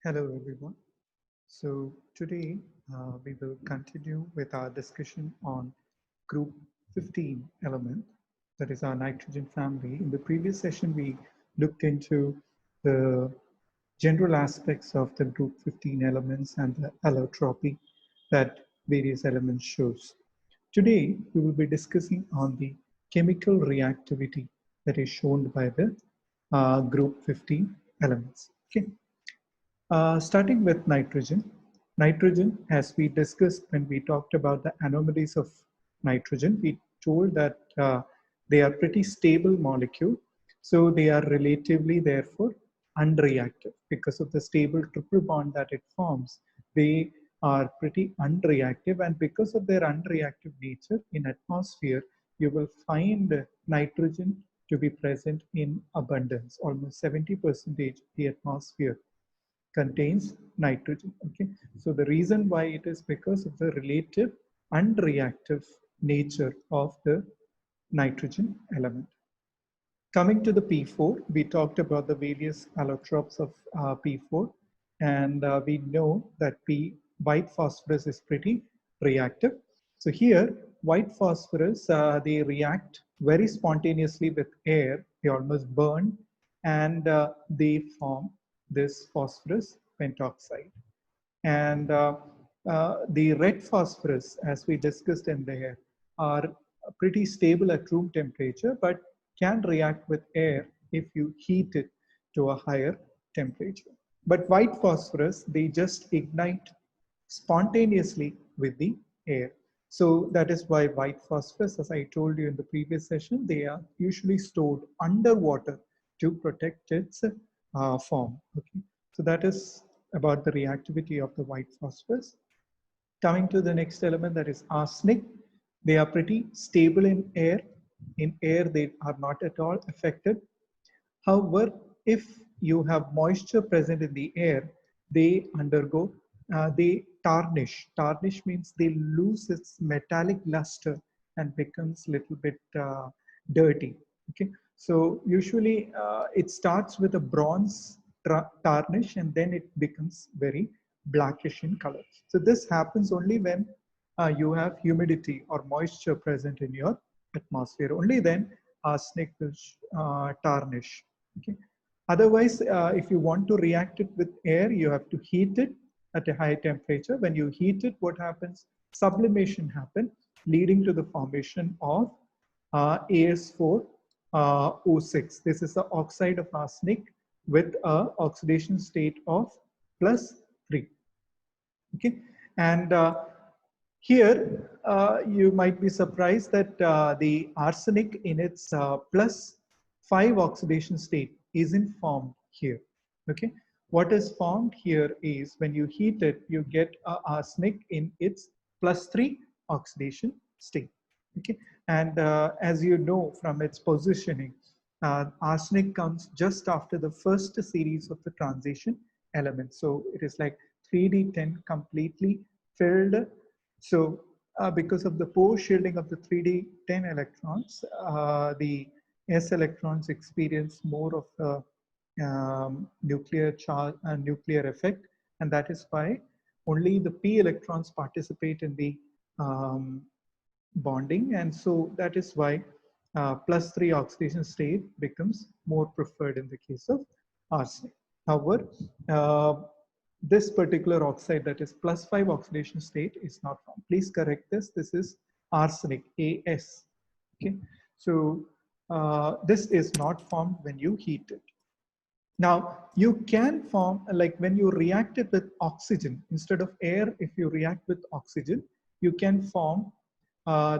Hello everyone. So today we will continue with our discussion on group 15 element, that is our nitrogen family. In the previous session, we looked into the general aspects of the group 15 elements and the allotropy that various elements shows. Today, we will be discussing on the chemical reactivity that is shown by the group 15 elements. Okay. Starting with nitrogen. Nitrogen, as we discussed when we talked about the anomalies of nitrogen, we told that they are pretty stable molecule. So they are relatively, therefore, unreactive. Because of the stable triple bond that it forms, they are pretty unreactive. And because of their unreactive nature in atmosphere, you will find nitrogen to be present in abundance, almost 70% the atmosphere contains nitrogen. Okay, so the reason why it is because of the relative unreactive nature of the nitrogen element. Coming to the P4, we talked about the various allotropes of P4, and we know that white phosphorus is pretty reactive. So here, white phosphorus, they react very spontaneously with air. They almost burn, and they form this phosphorus pentoxide. And the red phosphorus, as we discussed in there, are pretty stable at room temperature, but can react with air if you heat it to a higher temperature. But white phosphorus, they just ignite spontaneously with the air. So that is why white phosphorus, as I told you in the previous session, they are usually stored underwater to protect its form. Okay, so that is about the reactivity of the white phosphorus. Coming to the next element, that is arsenic. They are pretty stable in air. In air, they are not at all affected. However, if you have moisture present in the air, they undergo, they tarnish. Tarnish means they lose its metallic luster and becomes a little bit dirty. Okay, so usually it starts with a bronze tarnish and then it becomes very blackish in color. So this happens only when you have humidity or moisture present in your atmosphere. Only then arsenic will tarnish. Okay. Otherwise, if you want to react it with air, you have to heat it at a high temperature. When you heat it, what happens? Sublimation happens, leading to the formation of AS4O6. This is the oxide of arsenic with a oxidation state of +3. Okay, and here you might be surprised that the arsenic in its +5 oxidation state isn't formed here. Okay, what is formed here is when you heat it, you get arsenic in its +3 oxidation state. Okay, and as you know from its positioning, arsenic comes just after the first series of the transition elements. So it is like 3d10 completely filled. So because of the pore shielding of the 3d10 electrons, the s electrons experience more of the nuclear charge and nuclear effect, and that is why only the p electrons participate in the bonding, and so that is why +3 oxidation state becomes more preferred in the case of arsenic. However, this particular oxide, that is +5 oxidation state, is not formed. Please correct this. This is arsenic, As. Okay, so this is not formed when you heat it. Now, you can form, like when you react it with oxygen, instead of air, if you react with oxygen, you can form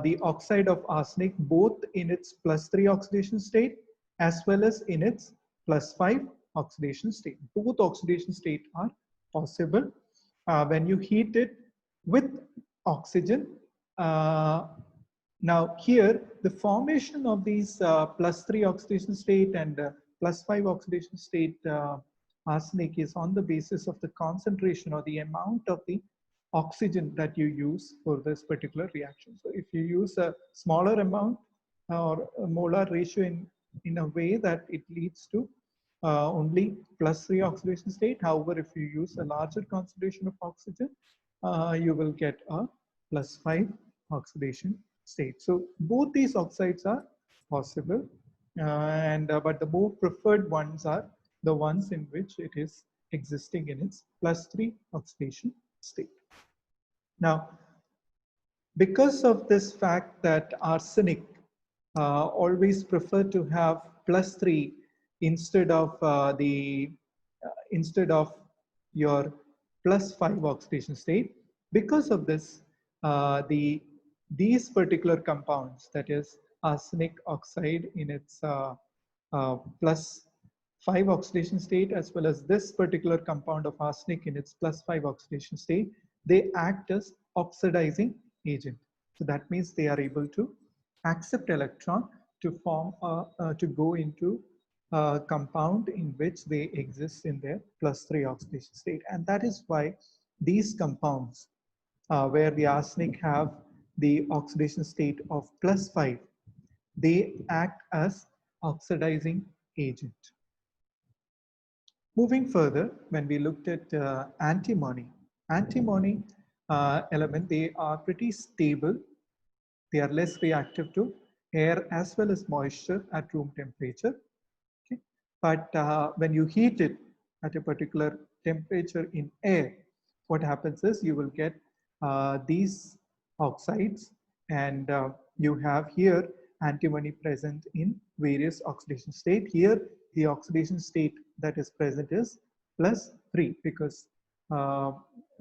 the oxide of arsenic both in its +3 oxidation state as well as in its +5 oxidation state. Both oxidation state are possible when you heat it with oxygen. Now here, the formation of these +3 oxidation state and +5 oxidation state arsenic is on the basis of the concentration or the amount of the oxygen that you use for this particular reaction. So if you use a smaller amount or a molar ratio in a way that it leads to only +3 oxidation state. However, if you use a larger concentration of oxygen, you will get a +5 oxidation state. So both these oxides are possible, but the more preferred ones are the ones in which it is existing in its +3 oxidation state. Now, because of this fact that arsenic always prefer to have +3 instead of instead of your +5 oxidation state. Because of this, these particular compounds, that is arsenic oxide in its +5 oxidation state, as well as this particular compound of arsenic in its +5 oxidation state, they act as oxidizing agent. So that means they are able to accept electron to form to go into a compound in which they exist in their +3 oxidation state. And that is why these compounds where the arsenic have the oxidation state of +5, they act as oxidizing agent. Moving further, when we looked at antimony element, they are pretty stable. They are less reactive to air as well as moisture at room temperature. Okay? But when you heat it at a particular temperature in air, what happens is you will get these oxides, and you have here antimony present in various oxidation state. Here, the oxidation state that is present is +3 because uh,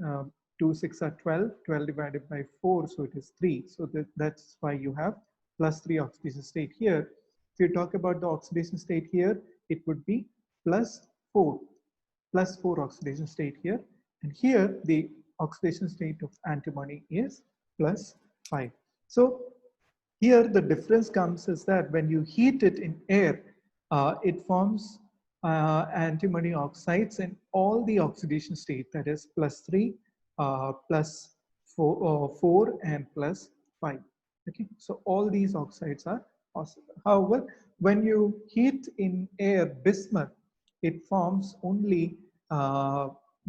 uh, 2, 6 are 12, 12 divided by 4, so it is 3. So that's why you have +3 oxidation state here. If you talk about the oxidation state here, it would be +4 oxidation state here. And here, the oxidation state of antimony is +5. So here the difference comes is that when you heat it in air, it forms antimony oxides in all the oxidation state, that is +3, +4, and +5. Okay, so all these oxides are possible. However, when you heat in air bismuth, it forms only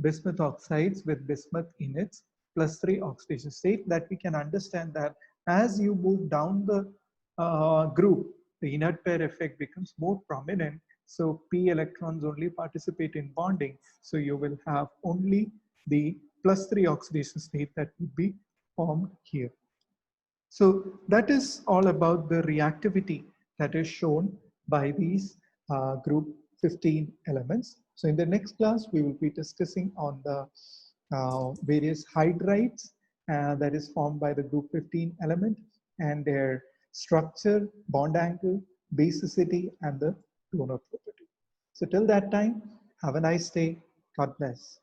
bismuth oxides with bismuth in its +3 oxidation state. That we can understand that as you move down the group, the inert pair effect becomes more prominent. So p electrons only participate in bonding. So you will have only the +3 oxidation state that would be formed here. So that is all about the reactivity that is shown by these group 15 elements. So in the next class, we will be discussing on the various hydrides that is formed by the group 15 element and their structure, bond angle, basicity, and the donor property. So till that time, have a nice day. God bless.